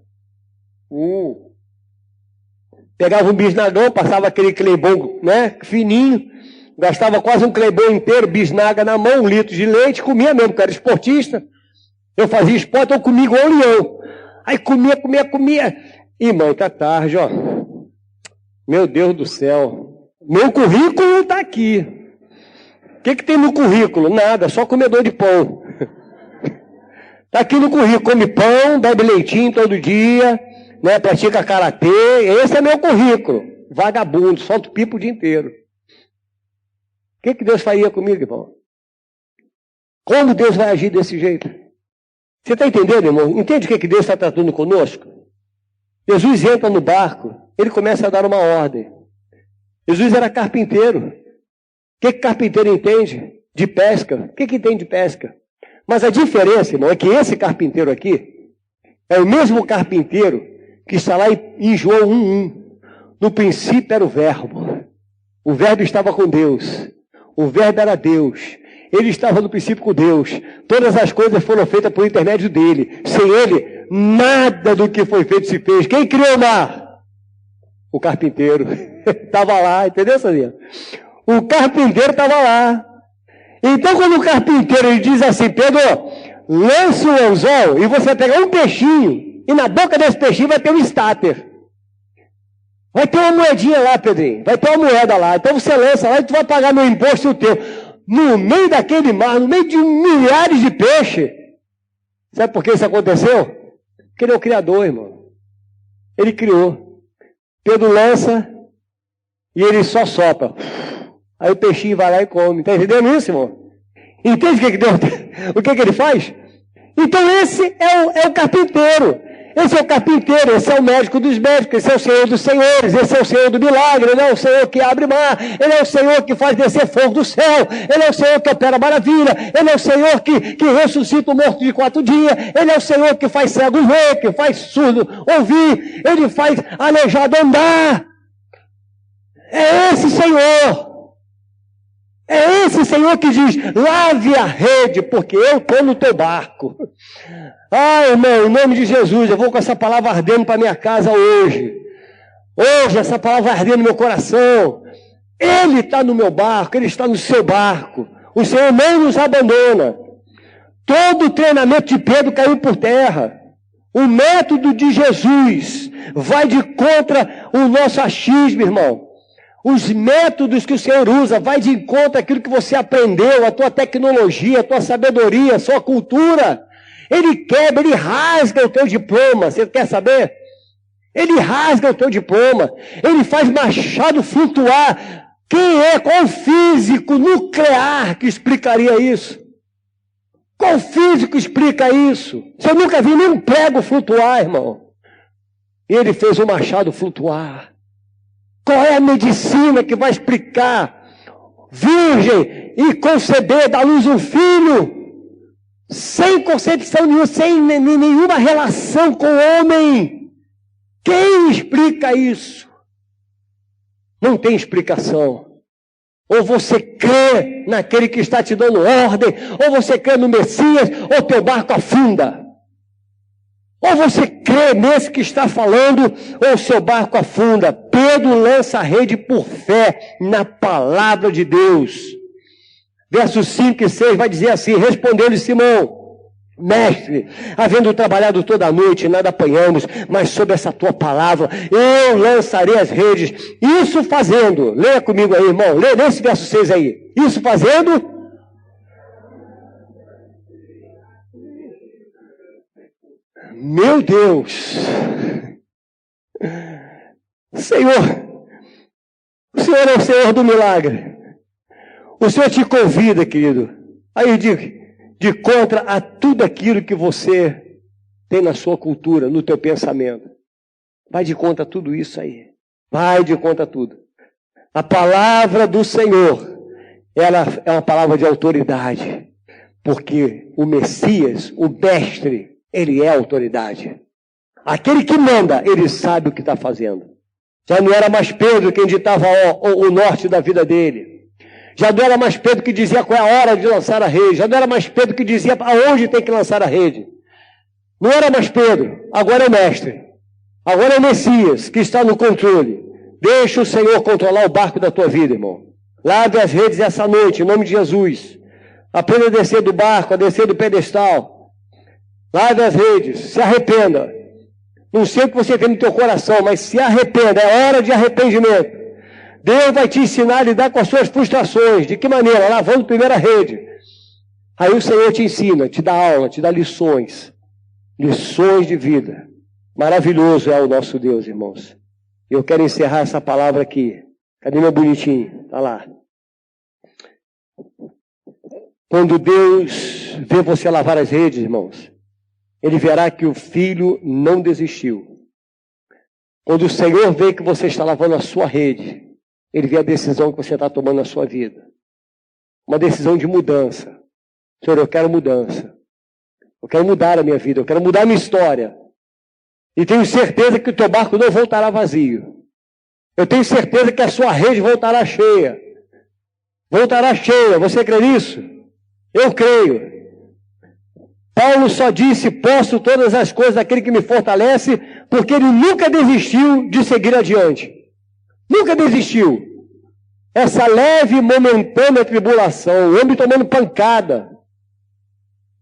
Pegava um bisnagão, passava aquele cleibon, né, fininho, gastava quase um cleibon inteiro, bisnaga na mão, 1 litro de leite, comia mesmo, porque era esportista. Eu fazia esporte, eu comia igual um leão. Aí comia. E mãe, tá tarde, ó. Meu Deus do céu. Meu currículo tá aqui. O que tem no currículo? Nada, só comedor de pão. Tá aqui no currículo, come pão, bebe leitinho todo dia, né, pratica karatê. Esse é meu currículo. Vagabundo, solta o pipo o dia inteiro. O que Deus faria comigo, irmão? Como Deus vai agir desse jeito? Você está entendendo, irmão? Entende o que Deus está tratando conosco? Jesus entra no barco, ele começa a dar uma ordem. Jesus era carpinteiro. O que carpinteiro entende? De pesca. O que entende de pesca? Mas a diferença, irmão, é que esse carpinteiro aqui é o mesmo carpinteiro que está lá em João 1:1. No princípio era o Verbo. O Verbo estava com Deus. O Verbo era Deus. Ele estava no princípio com Deus. Todas as coisas foram feitas por intermédio dele. Sem ele, nada do que foi feito se fez. Quem criou o mar? O carpinteiro. Estava lá, entendeu, Saninha? O carpinteiro estava lá. Então, quando o carpinteiro ele diz assim, Pedro, lança o anzol e você vai pegar um peixinho, e na boca desse peixinho vai ter um estáter. Vai ter uma moedinha lá, Pedrinho. Vai ter uma moeda lá. Então você lança lá e tu vai pagar meu imposto e o teu. No meio daquele mar, no meio de milhares de peixes. Sabe por que isso aconteceu? Porque ele é o Criador, irmão. Ele criou. Pedro lança e ele só sopra. Aí o peixinho vai lá e come. Está entendendo isso, irmão? Entende o que ele faz? Então esse é o carpinteiro. Esse é o carpinteiro, esse é o médico dos médicos, esse é o Senhor dos senhores, esse é o Senhor do milagre, ele é o Senhor que abre mar, ele é o Senhor que faz descer fogo do céu, ele é o Senhor que opera maravilha, ele é o Senhor que ressuscita o morto de 4 dias, ele é o Senhor que faz cego ver, que faz surdo ouvir, ele faz aleijado andar. É esse Senhor. É esse Senhor que diz, lave a rede, porque eu estou no teu barco. Ah, irmão, em nome de Jesus, eu vou com essa palavra ardendo para minha casa hoje. Hoje, essa palavra ardendo no meu coração. Ele está no meu barco, ele está no seu barco. O Senhor não nos abandona. Todo o treinamento de Pedro caiu por terra. O método de Jesus vai de contra o nosso achismo, irmão. Os métodos que o Senhor usa vai de encontro àquilo que você aprendeu, a tua tecnologia, a tua sabedoria, a sua cultura. Ele quebra, ele rasga o teu diploma. Você quer saber? Ele rasga o teu diploma. Ele faz machado flutuar. Qual físico nuclear que explicaria isso? Qual físico explica isso? Você nunca viu nenhum prego flutuar, irmão. E ele fez o machado flutuar. Qual é a medicina que vai explicar? Virgem e conceber da luz um filho, sem concepção nenhuma, sem nenhuma relação com o homem. Quem explica isso? Não tem explicação. Ou você crê naquele que está te dando ordem, ou você crê no Messias, ou teu barco afunda. Ou você crê nesse que está falando, ou seu barco afunda. Pedro lança a rede por fé na palavra de Deus. Versos 5 e 6 vai dizer assim, respondeu-lhe Simão, mestre, havendo trabalhado toda a noite, nada apanhamos, mas sob essa tua palavra, eu lançarei as redes. Isso fazendo, leia comigo aí, irmão, leia esse verso 6 aí. Isso fazendo... Meu Deus! Senhor, o Senhor é o Senhor do milagre. O Senhor te convida, querido, aí de contra a tudo aquilo que você tem na sua cultura, no teu pensamento. Vai de contra tudo isso aí. Vai de contra tudo. A palavra do Senhor, ela é uma palavra de autoridade. Porque o Messias, o mestre, ele é autoridade. Aquele que manda, ele sabe o que está fazendo. Já não era mais Pedro quem ditava o norte da vida dele. Já não era mais Pedro que dizia qual é a hora de lançar a rede. Já não era mais Pedro que dizia aonde tem que lançar a rede. Não era mais Pedro, agora é o mestre. Agora é o Messias que está no controle. Deixa o Senhor controlar o barco da tua vida, irmão. Lave as redes essa noite, em nome de Jesus. Aprenda a descer do barco, a descer do pedestal. Lave as redes, se arrependa. Não sei o que você tem no teu coração, mas se arrependa, é hora de arrependimento. Deus vai te ensinar a lidar com as suas frustrações. De que maneira? Lavando primeiro a rede. Aí o Senhor te ensina, te dá aula, te dá lições. Lições de vida. Maravilhoso é o nosso Deus, irmãos. Eu quero encerrar essa palavra aqui. Cadê meu bonitinho? Está lá. Quando Deus vê você lavar as redes, irmãos, Ele verá que o filho não desistiu. Quando o Senhor vê que você está lavando a sua rede, Ele vê a decisão que você está tomando na sua vida. Uma decisão de mudança. Senhor, eu quero mudança. Eu quero mudar a minha vida. Eu quero mudar a minha história. E tenho certeza que o teu barco não voltará vazio. Eu tenho certeza que a sua rede voltará cheia. Voltará cheia. Você crê nisso? Eu creio. Paulo só disse, posso todas as coisas daquele que me fortalece, porque ele nunca desistiu de seguir adiante. Nunca desistiu. Essa leve e momentânea tribulação, o homem tomando pancada.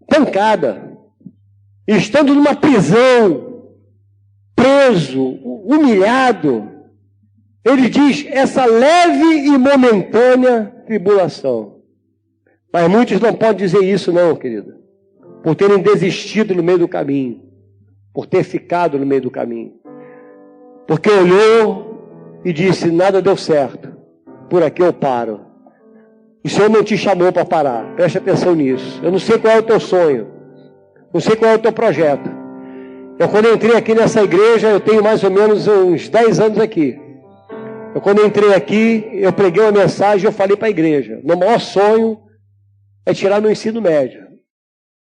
Pancada. Estando numa prisão, preso, humilhado. Ele diz, essa leve e momentânea tribulação. Mas muitos não podem dizer isso não, querido. Por terem desistido no meio do caminho. Por ter ficado no meio do caminho. Porque olhou e disse, nada deu certo. Por aqui eu paro. O Senhor não te chamou para parar. Preste atenção nisso. Eu não sei qual é o teu sonho. Não sei qual é o teu projeto. Quando eu entrei aqui nessa igreja, eu tenho mais ou menos uns 10 anos aqui. Quando eu entrei aqui, eu preguei uma mensagem e eu falei para a igreja. Meu maior sonho é tirar meu ensino médio.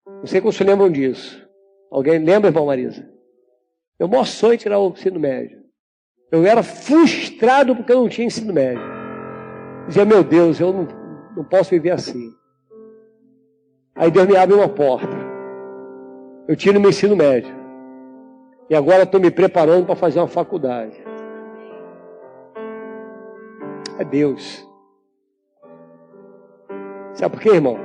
Não sei como vocês lembram disso. Alguém lembra, irmão Marisa? Meu maior sonho é tirar o ensino médio. Eu era frustrado porque eu não tinha ensino médio. Dizia, meu Deus, eu não posso viver assim. Aí Deus me abre uma porta. Eu tiro meu ensino médio. E agora estou me preparando para fazer uma faculdade. É Deus. Sabe por quê, irmão?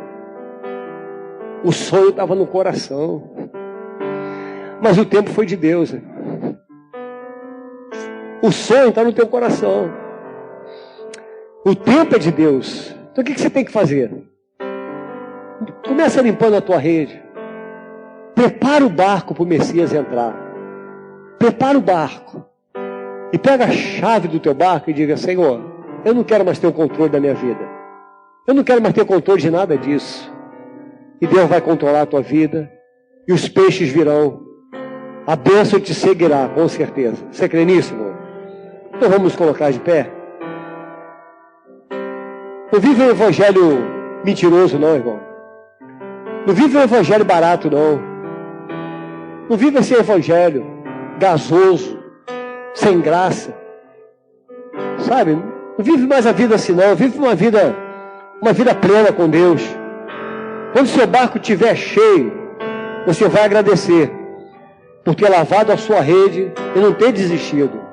O sonho estava no coração. Mas o tempo foi de Deus. O sonho está no teu coração. O tempo é de Deus. Então o que você tem que fazer? Começa limpando a tua rede. Prepara o barco para o Messias entrar. Prepara o barco. E pega a chave do teu barco e diga, Senhor, eu não quero mais ter o controle da minha vida. Eu não quero mais ter controle de nada disso. E Deus vai controlar a tua vida. E os peixes virão. A bênção te seguirá, com certeza. Você crê nisso, irmão? Então vamos nos colocar de pé. Não vive um evangelho mentiroso, não, irmão. Não vive um evangelho barato, não. Não vive esse evangelho gasoso, sem graça. Sabe? Não vive mais a vida assim, não. Vive uma vida plena com Deus. Quando seu barco estiver cheio, você vai agradecer por ter lavado a sua rede e não ter desistido.